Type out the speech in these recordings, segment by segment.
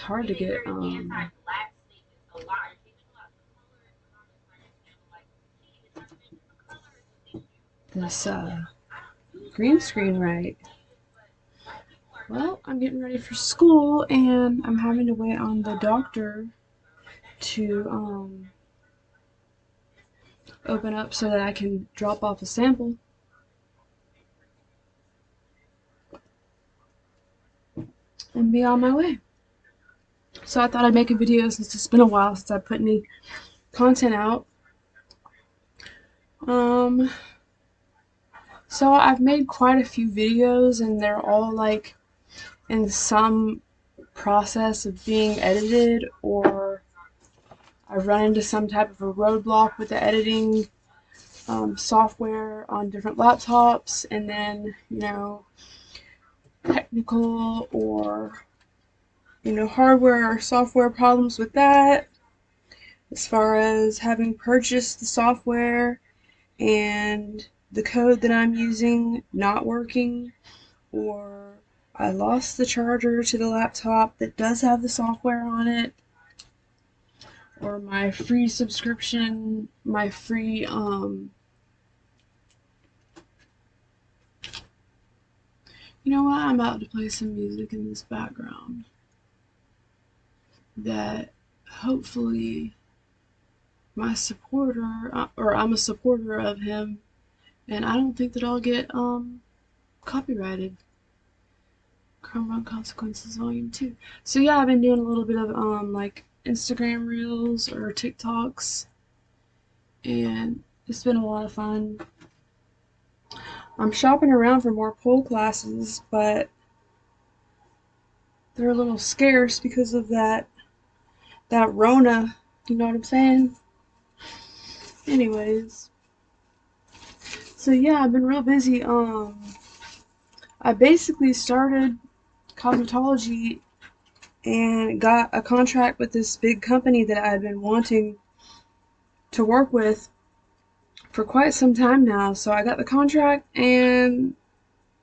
hard to get this green screen right. Well, I'm getting ready for school and I'm having to wait on the doctor to open up so that I can drop off a sample and be on my way. So I thought I'd make a video since it's been a while since I put any content out. So I've made quite a few videos and they're all like in some process of being edited, or I run into some type of a roadblock with the editing software on different laptops, and then, you know, technical or, you know, hardware or software problems with that, as far as having purchased the software and the code that I'm using not working, or I lost the charger to the laptop that does have the software on it, or my free subscription, my free you know what, I'm about to play some music in this background that hopefully my supporter, or I'm a supporter of him, and I don't think that I'll get copyrighted. Chrome Run Consequences Volume 2. So yeah, I've been doing a little bit of like Instagram Reels or TikToks, and it's been a lot of fun. I'm shopping around for more pole classes, but they're a little scarce because of that Rona, you know what I'm saying? Anyways, so yeah, I've been real busy. I basically started cosmetology and got a contract with this big company that I had been wanting to work with for quite some time now. So I got the contract and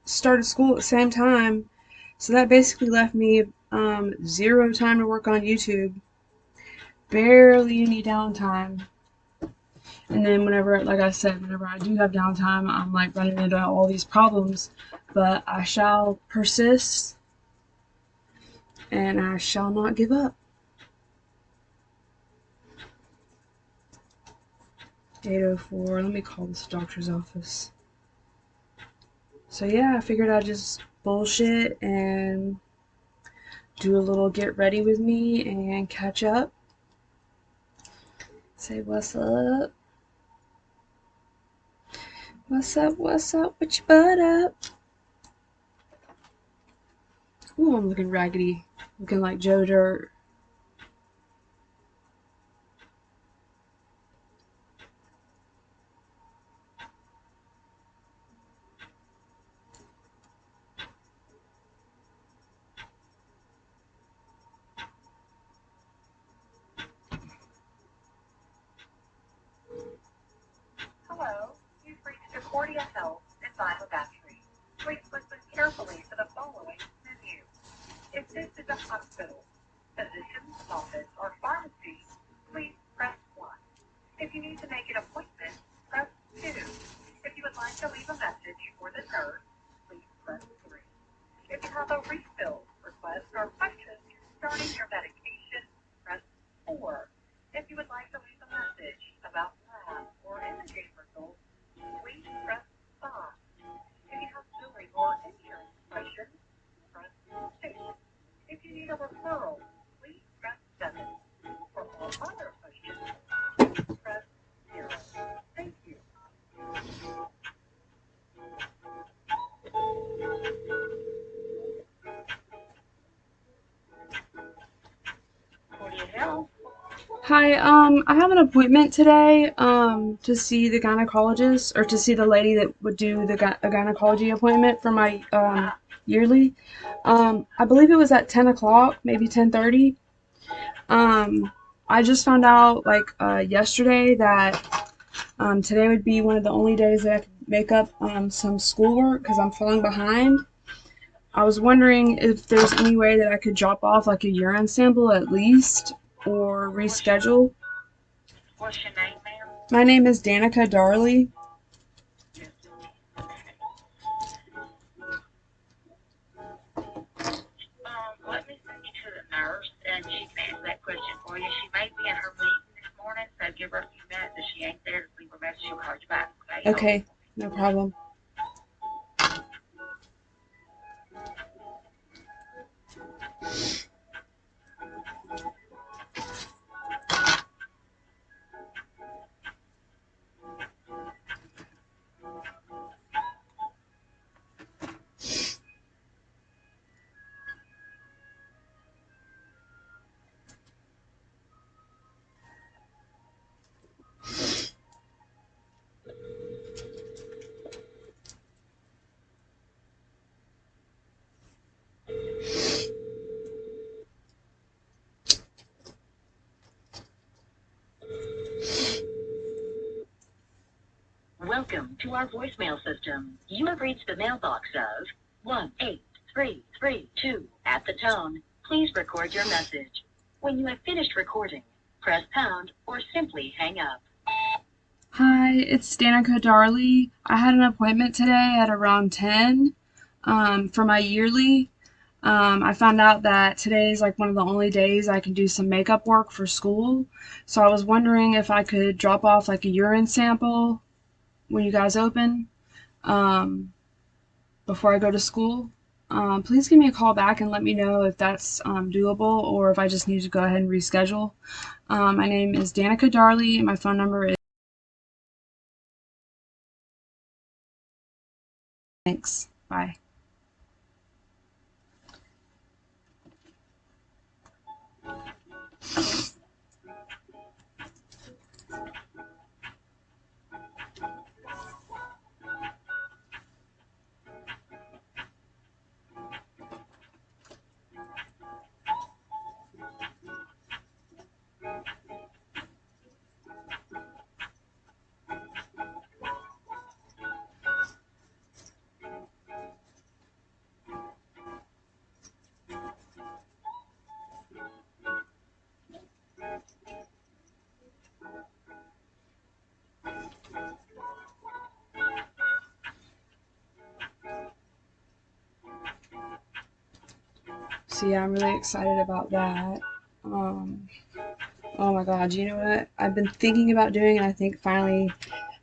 started school at the same time. So that basically left me zero time to work on YouTube, barely any downtime. And then whenever, like I said, whenever I do have downtime, I'm like running into all these problems. But I shall persist and I shall not give up. 8:04. Let me call this doctor's office. So yeah, I figured I'd just bullshit and do a little get ready with me and catch up. Say what's up. What's up, what's up, with your butt up? Ooh, I'm looking raggedy. Looking like Joe Dirt. Hello, you've reached Accordia Health and Biobattery. Please listen carefully to the following menu. If this is a hospital, physician's office, or pharmacy, please press 1. If you need to make an appointment, press 2. If you would like to leave a message for the nurse, please press 3. If you have a refill request or question concerning your medication, press 4. If you would like to leave a message about lab or imaging results, please press 5. If you have billing or insurance questions, press 6. If you need a referral, please press 7. For all other questions, press 0. Thank you. Accordia Health. Hi, I have an appointment today, to see the gynecologist, or to see the lady that would do a gynecology appointment for my, yearly. I believe it was at 10 o'clock, maybe 10:30. I just found out, like, yesterday that, today would be one of the only days that I could make up, some schoolwork because I'm falling behind. I was wondering if there's any way that I could drop off like a urine sample at least or What's your reschedule. What's your name, ma'am? My name is Danica Darley. Just a minute. Okay. Let me send you to the nurse, and she can answer that question for you. She may be in her meeting this morning, so give her a few minutes. If she ain't there, just leave her a message. She'll call you back. Okay, hold on Okay, for me. no problem. Welcome to our voicemail system. You have reached the mailbox of 18332. At the tone, please record your message. When you have finished recording, press pound or simply hang up. Hi, it's Danica Darley. I had an appointment today at around 10 for my yearly. I found out that today is like one of the only days I can do some makeup work for school. So I was wondering if I could drop off like a urine sample when you guys open um, before I go to school. Please give me a call back and let me know if that's doable or if I just need to go ahead and reschedule. My name is Danica Darley and my phone number is. Thanks. Bye. So yeah, I'm really excited about that. Um, oh my God, you know what? I've been thinking about doing, and I think finally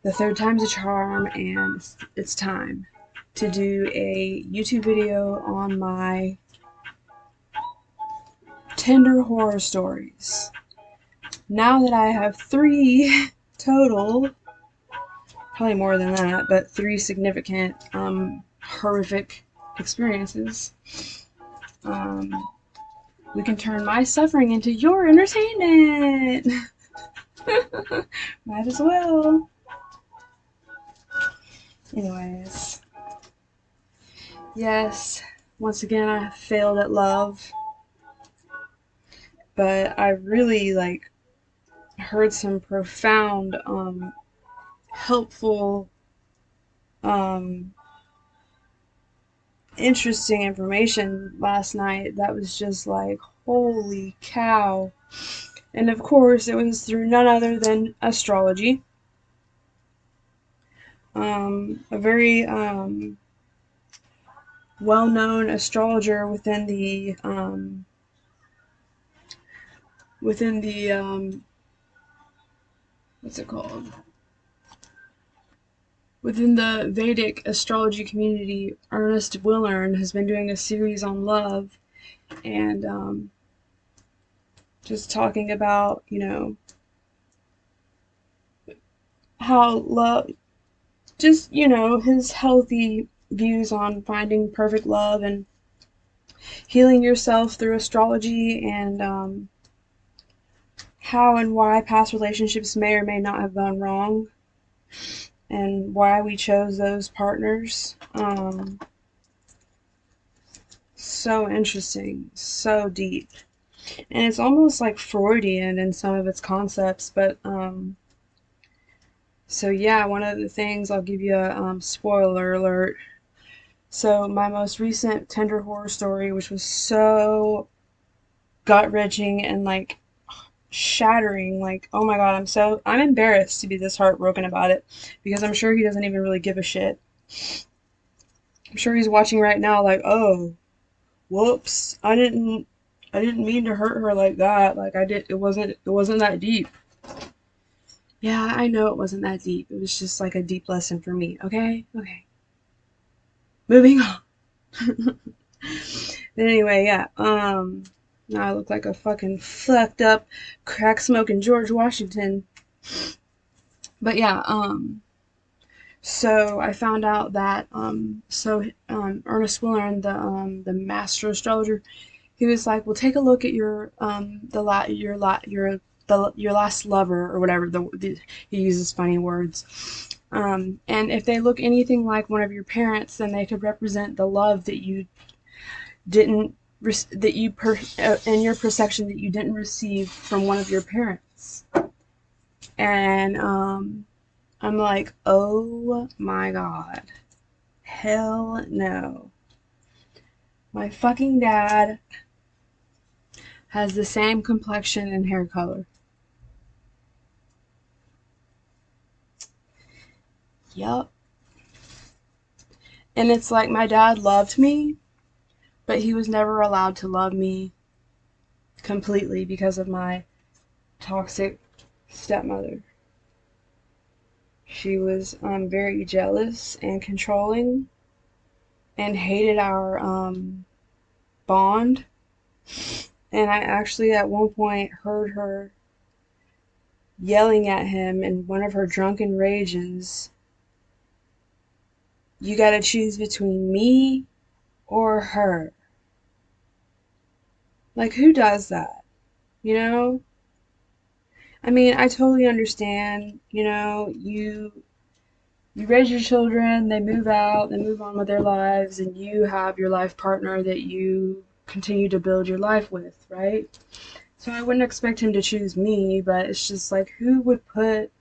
the third time's a charm, and it's time to do a YouTube video on my Tinder horror stories. Now that I have three total, probably more than that, but three significant horrific experiences, um, we can turn my suffering into your entertainment. Might as well. Anyways, yes, once again I failed at love, but I really like heard some profound, helpful, um, interesting information last night that was just like, holy cow. And of course, it was through none other than astrology. A very well known astrologer within the what's it called? Within the Vedic astrology community, Ernest Willern has been doing a series on love and just talking about, how love, just, his healthy views on finding perfect love and healing yourself through astrology and how and why past relationships may or may not have gone wrong and why we chose those partners. So interesting, so deep. And it's almost like Freudian in some of its concepts, but so yeah, one of the things I'll give you a spoiler alert. So my most recent Tinder horror story, which was so gut wrenching and like shattering, like oh my god, I'm embarrassed to be this heartbroken about it because I'm sure he doesn't even really give a shit. I'm sure he's watching right now, like oh whoops, I didn't mean to hurt her like that. Like it wasn't that deep. Yeah, I know it wasn't that deep. It was just like a deep lesson for me. Okay? Okay. Moving on. But anyway, yeah. Now I look like a fucking fucked up crack smoking George Washington. But yeah, so I found out that Ernest Willern, the master astrologer, he was like, "Well, take a look at your last lover or whatever." He uses funny words. And if they look anything like one of your parents, then they could represent the love that you didn't that you in your perception that you didn't receive from one of your parents. And I'm like, oh my god, hell no. My fucking dad has the same complexion and hair color. Yup. And it's like my dad loved me, but he was never allowed to love me completely because of my toxic stepmother. She was very jealous and controlling and hated our bond. And I actually at one point heard her yelling at him in one of her drunken rages, "You gotta choose between me or her." Like, who does that? You know? I mean, I totally understand, you raise your children, they move out, they move on with their lives, and you have your life partner that you continue to build your life with, right? So I wouldn't expect him to choose me, but it's just like, who would put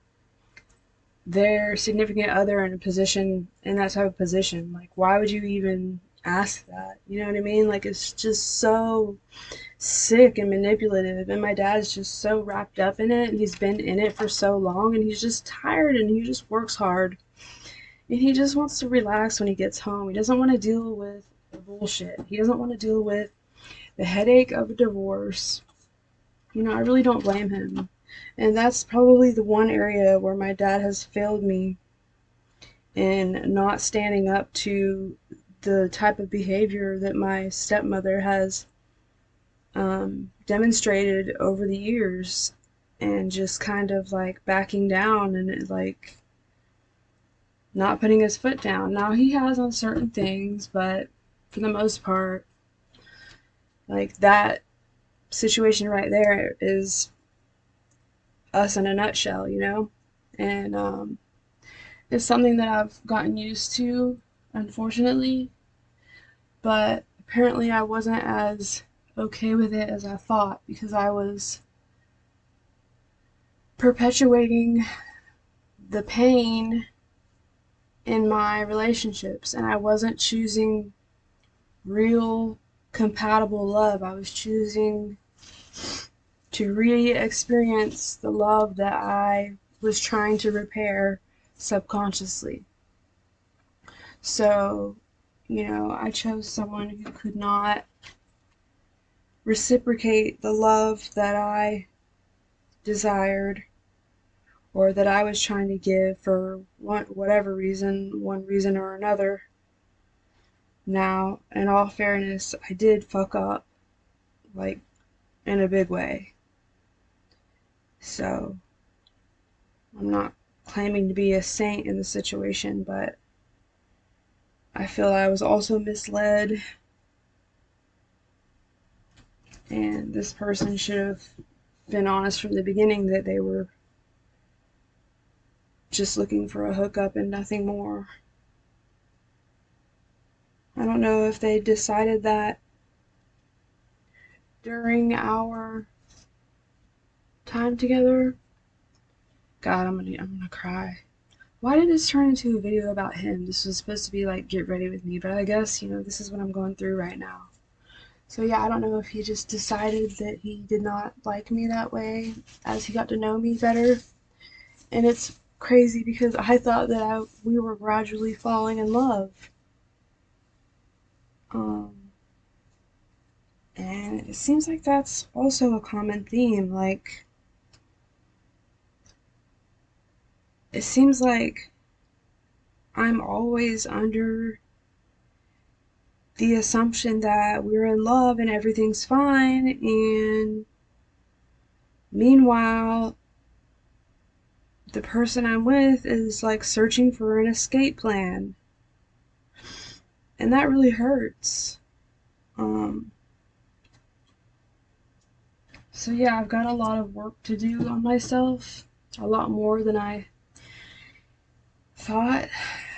their significant other in that type of position? Like, why would you even ask that? You know what I mean? Like, it's just so sick and manipulative. And my dad's just so wrapped up in it, and he's been in it for so long, and he's just tired, and he just works hard. And he just wants to relax when he gets home. He doesn't want to deal with the bullshit. He doesn't want to deal with the headache of a divorce. I really don't blame him. And that's probably the one area where my dad has failed me in not standing up to the type of behavior that my stepmother has demonstrated over the years, and just kind of like backing down and like not putting his foot down. Now he has on certain things, but for the most part, like that situation right there is us in a nutshell. And it's something that I've gotten used to, unfortunately, but apparently I wasn't as okay with it as I thought because I was perpetuating the pain in my relationships, and I wasn't choosing real compatible love. I was choosing to re experience the love that I was trying to repair subconsciously. So, I chose someone who could not reciprocate the love that I desired or that I was trying to give for whatever reason, one reason or another. Now, in all fairness, I did fuck up, like, in a big way. So, I'm not claiming to be a saint in the situation, but I feel I was also misled, and this person should have been honest from the beginning that they were just looking for a hookup and nothing more. I don't know if they decided that during our time together. God, I'm gonna cry. why did this turn into a video about him? This was supposed to be like get ready with me, but I guess, this is what I'm going through right now. So yeah, I don't know if he just decided that he did not like me that way as he got to know me better. And it's crazy because I thought that we were gradually falling in love. Um, and it seems like that's also a common theme. Like, it seems like I'm always under the assumption that we're in love and everything's fine, and meanwhile, the person I'm with is like searching for an escape plan, and that really hurts. Um, so yeah, I've got a lot of work to do on myself, a lot more than I thought.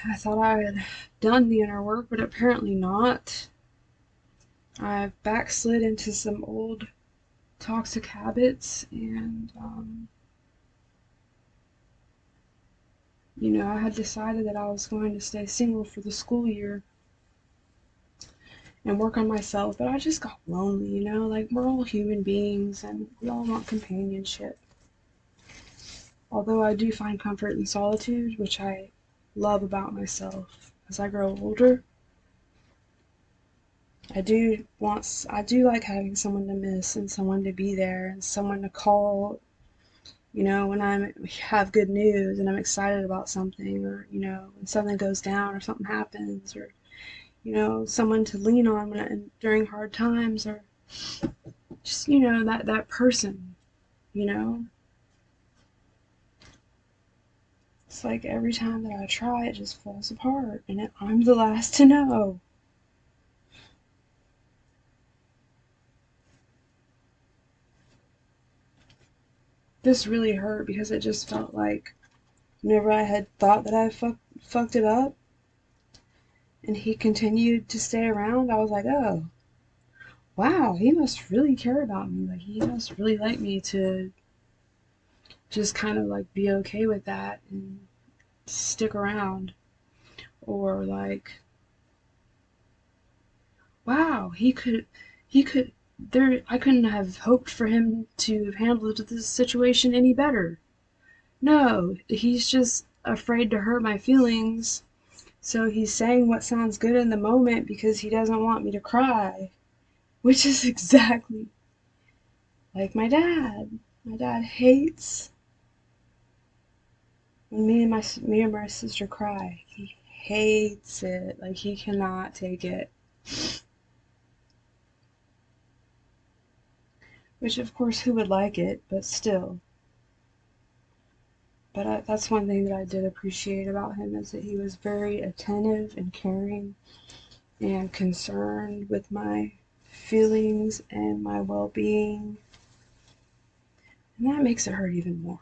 I thought I had done the inner work, but apparently not. I've backslid into some old toxic habits, and I had decided that I was going to stay single for the school year and work on myself, but I just got lonely, like we're all human beings and we all want companionship. Although I do find comfort in solitude, which I love about myself. As I grow older, I do like having someone to miss and someone to be there and someone to call, when I have good news and I'm excited about something, or, when something goes down or something happens, or, someone to lean on during hard times, or just, that person, you know? It's like every time that I try, it just falls apart, and I'm the last to know. This really hurt because it just felt like whenever I had thought that I fucked it up, and he continued to stay around, I was like, oh, wow, he must really care about me. Like, he must really like me to just kind of like be okay with that and stick around. Or like, wow, I couldn't have hoped for him to have handled this situation any better. No, he's just afraid to hurt my feelings, so he's saying what sounds good in the moment because he doesn't want me to cry, which is exactly like my dad. My dad hates when me and my sister cry. He hates it. Like, he cannot take it. Which, of course, who would like it? But still. But that's one thing that I did appreciate about him, is that he was very attentive and caring and concerned with my feelings and my well-being, and that makes it hurt even more.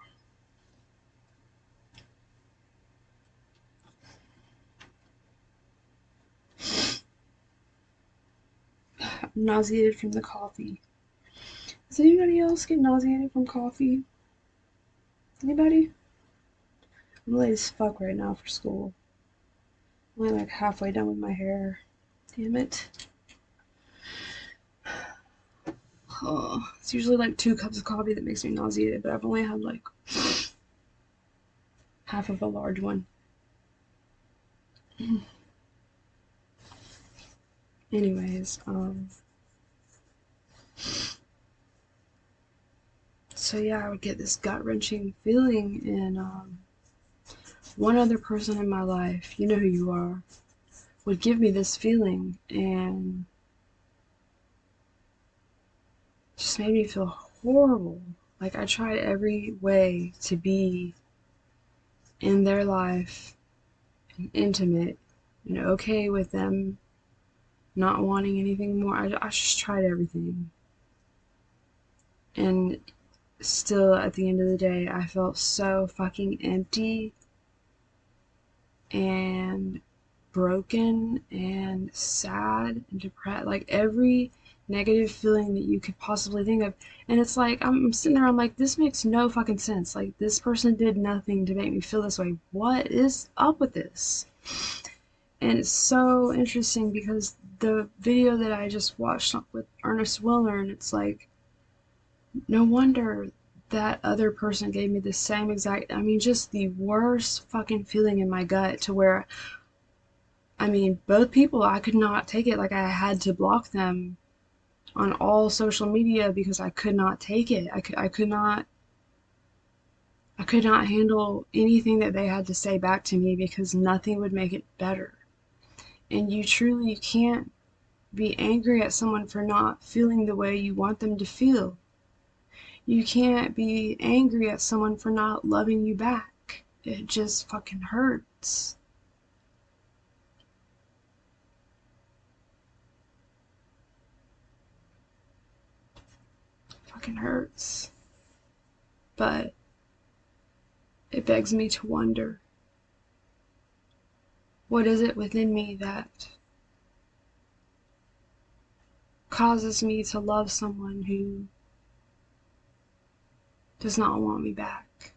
I'm nauseated from the coffee. Does anybody else get nauseated from coffee? Anybody? I'm late as fuck right now for school. I'm only like halfway done with my hair. Damn it. Oh, it's usually like 2 cups of coffee that makes me nauseated, but I've only had like half of a large one. Anyways, so yeah, I would get this gut wrenching feeling, and one other person in my life, you know who you are, would give me this feeling, and just made me feel horrible. Like, I tried every way to be in their life and intimate and okay with them not wanting anything more. I just tried everything. And still, at the end of the day, I felt so fucking empty and broken and sad and depressed. Like, every negative feeling that you could possibly think of. And it's like, I'm sitting there, I'm like, this makes no fucking sense. Like, this person did nothing to make me feel this way. What is up with this? And it's so interesting because the video that I just watched with Ernest Willer, and it's like, no wonder that other person gave me the same exact, I mean, just the worst fucking feeling in my gut to where, I mean, both people, I could not take it. Like, I had to block them on all social media because I could not take it. I could not handle anything that they had to say back to me because nothing would make it better. And you truly can't be angry at someone for not feeling the way you want them to feel. You can't be angry at someone for not loving you back. It just fucking hurts. Fucking hurts. But it begs me to wonder, what is it within me that causes me to love someone who does not want me back?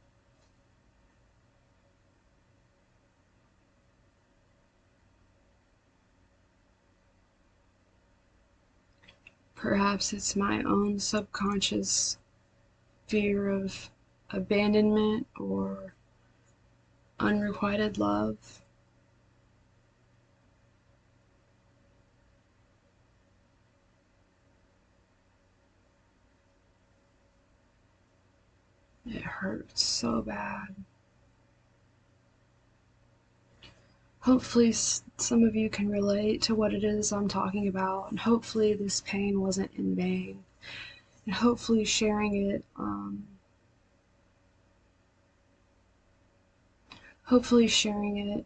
Perhaps it's my own subconscious fear of abandonment or unrequited love. It hurts so bad. Hopefully, some of you can relate to what it is I'm talking about, and hopefully, this pain wasn't in vain. And hopefully, sharing it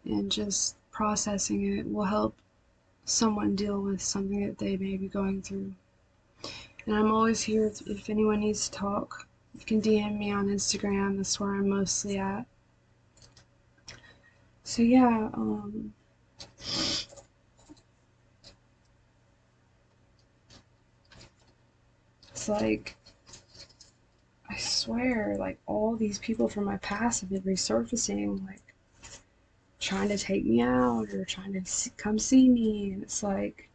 and just processing it will help someone deal with something that they may be going through. And I'm always here if anyone needs to talk. You can DM me on Instagram, that's where I'm mostly at. So, yeah, it's like, I swear, like, all these people from my past have been resurfacing, like, trying to take me out or trying to come see me. And it's like,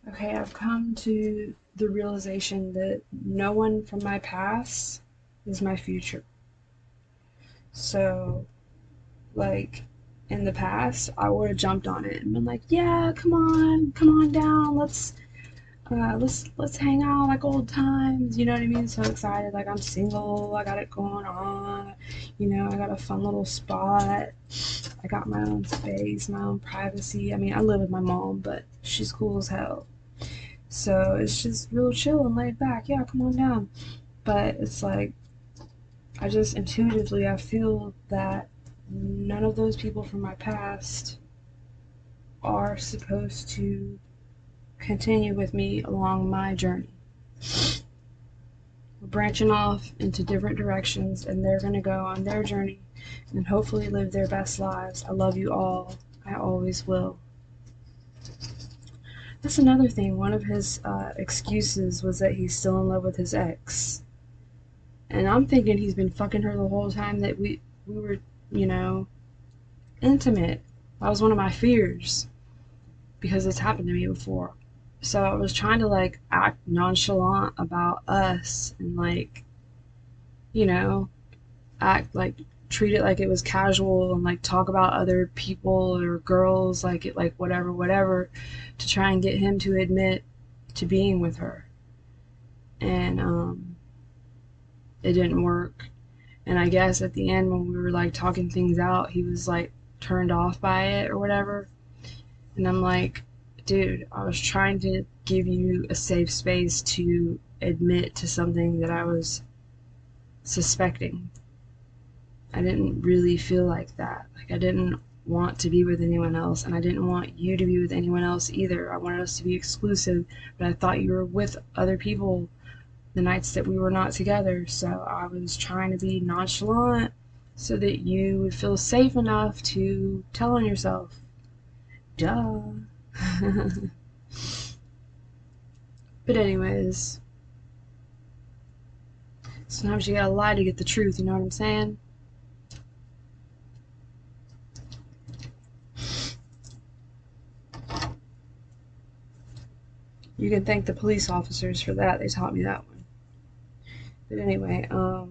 okay, I've come to the realization that no one from my past is my future. So, like, in the past, I would have jumped on it and been like, "Yeah, come on down, let's hang out like old times." You know what I mean? So excited, like I'm single, I got it going on. I got a fun little spot. I got my own space, my own privacy. I mean, I live with my mom, but she's cool as hell. So it's just real chill and laid back. Yeah, come on down. But it's like I just intuitively I feel that none of those people from my past are supposed to continue with me along my journey. We're branching off into different directions and they're going to go on their journey and hopefully live their best lives. I love you all. I always will. That's another thing. One of his excuses was that he's still in love with his ex. And I'm thinking he's been fucking her the whole time that we were, you know, intimate. That was one of my fears because it's happened to me before. So I was trying to like act nonchalant about us and like, you know, act like treat it like it was casual and like talk about other people or girls like it like whatever to try and get him to admit to being with her. And it didn't work. And I guess at the end when we were like talking things out, he was like turned off by it or whatever. And I'm like, dude, I was trying to give you a safe space to admit to something that I was suspecting. I didn't really feel like that. Like, I didn't want to be with anyone else, and I didn't want you to be with anyone else either. I wanted us to be exclusive, but I thought you were with other people the nights that we were not together. So I was trying to be nonchalant so that you would feel safe enough to tell on yourself. Duh. But anyways, sometimes you gotta lie to get the truth, you know what I'm saying? You can thank the police officers for that. They taught me that one. But anyway, I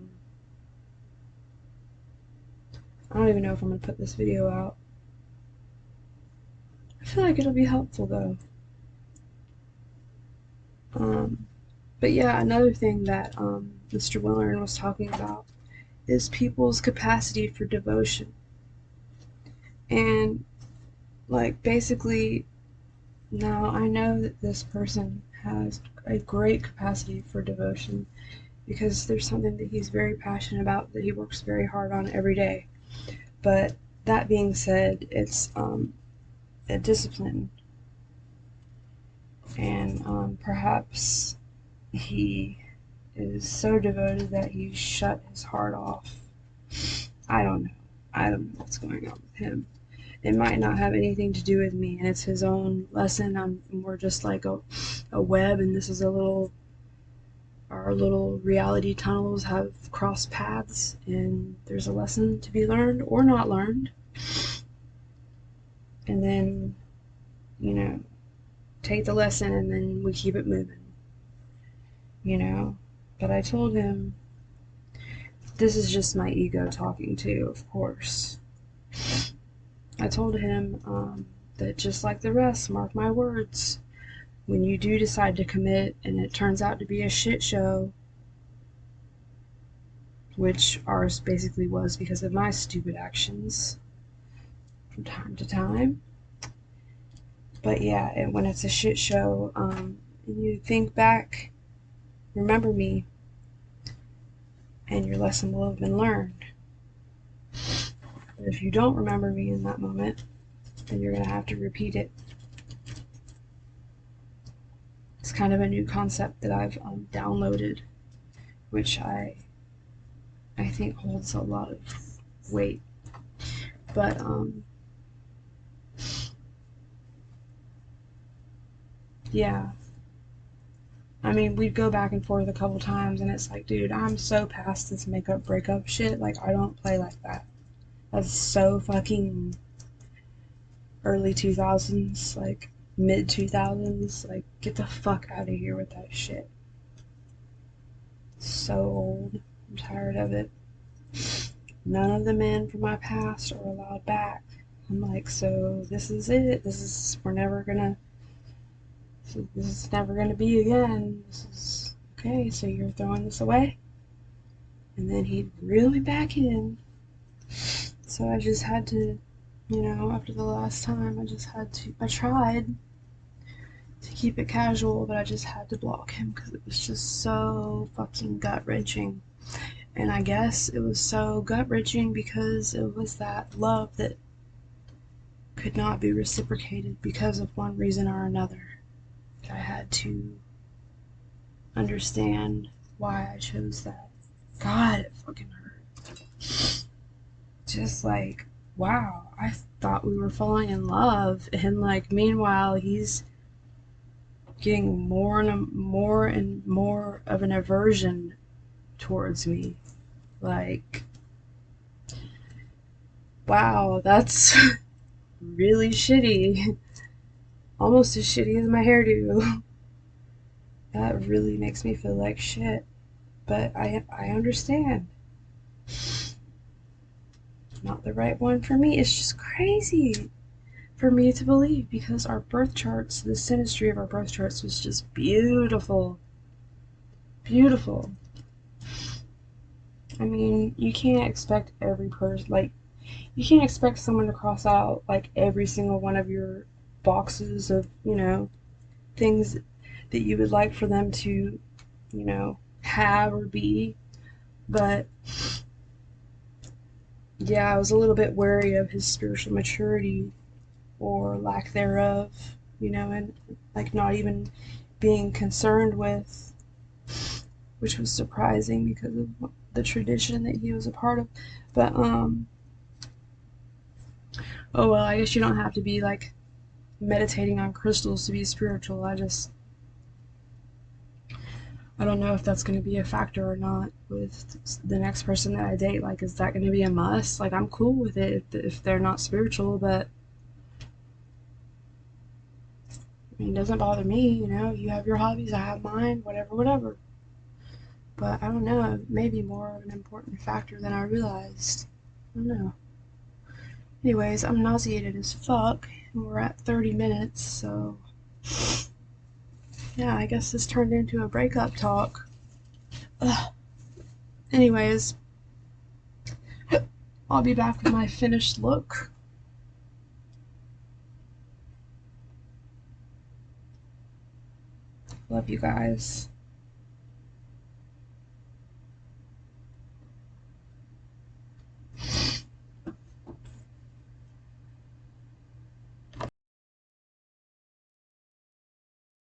don't even know if I'm gonna put this video out. I feel like it'll be helpful though. Um, but yeah, another thing that Mr. Willern was talking about is people's capacity for devotion. And like basically now I know that this person has a great capacity for devotion because there's something that he's very passionate about that he works very hard on every day. But that being said, it's a discipline, and perhaps he is so devoted that he shut his heart off. I don't know. I don't know what's going on with him. It might not have anything to do with me, and it's his own lesson. I'm more just like a web, and this is a little. Our little reality tunnels have crossed paths, and there's a lesson to be learned or not learned. And then, you know, take the lesson and then we keep it moving, you know. But I told him this is just my ego talking too, of course. I told him that just like the rest, mark my words, when you do decide to commit and it turns out to be a shit show, which ours basically was because of my stupid actions from time to time. But yeah, when it's a shit show, and you think back, remember me, and your lesson will have been learned. But if you don't remember me in that moment, then you're going to have to repeat it. It's kind of a new concept that I've downloaded, which I think holds a lot of weight. But yeah, I mean, we'd go back and forth a couple times, and it's like, dude, I'm so past this makeup breakup shit. Like, I don't play like that. That's so fucking early 2000s, like mid 2000s. Like, get the fuck out of here with that shit. So old. I'm tired of it. None of the men from my past are allowed back. I'm like, so this is it. We're never gonna, this is never gonna be again. This is, okay, so you're throwing this away? And then he'd reel me back in. So I just had to, after the last time, I tried to keep it casual, but I just had to block him because it was just so fucking gut wrenching. And I guess it was so gut wrenching because it was that love that could not be reciprocated because of one reason or another. I had to understand why I chose that. God, it fucking hurt. Just like, wow, I thought we were falling in love. And like, meanwhile, he's getting more of an aversion towards me. Like, wow, that's really shitty. Almost as shitty as my hairdo. That really makes me feel like shit. But I understand. Not the right one for me. It's just crazy for me to believe because our birth charts, the synastry of our birth charts was just beautiful. Beautiful. I mean, you can't expect every person, like, you can't expect someone to cross out, like, every single one of your boxes of, things that you would like for them to, have or be. But yeah, I was a little bit wary of his spiritual maturity or lack thereof, and like not even being concerned with, which was surprising because of the tradition that he was a part of. But oh well, I guess you don't have to be like meditating on crystals to be spiritual. I don't know if that's going to be a factor or not with the next person that I date. Like, is that going to be a must? Like, I'm cool with it if they're not spiritual, but I mean, it doesn't bother me. You know, you have your hobbies, I have mine, whatever, whatever. But I don't know, it may be more of an important factor than I realized. I don't know. Anyways, I'm nauseated as fuck, and we're at 30 minutes, so yeah, I guess this turned into a breakup talk. Ugh. Anyways, I'll be back with my finished look. Love you guys.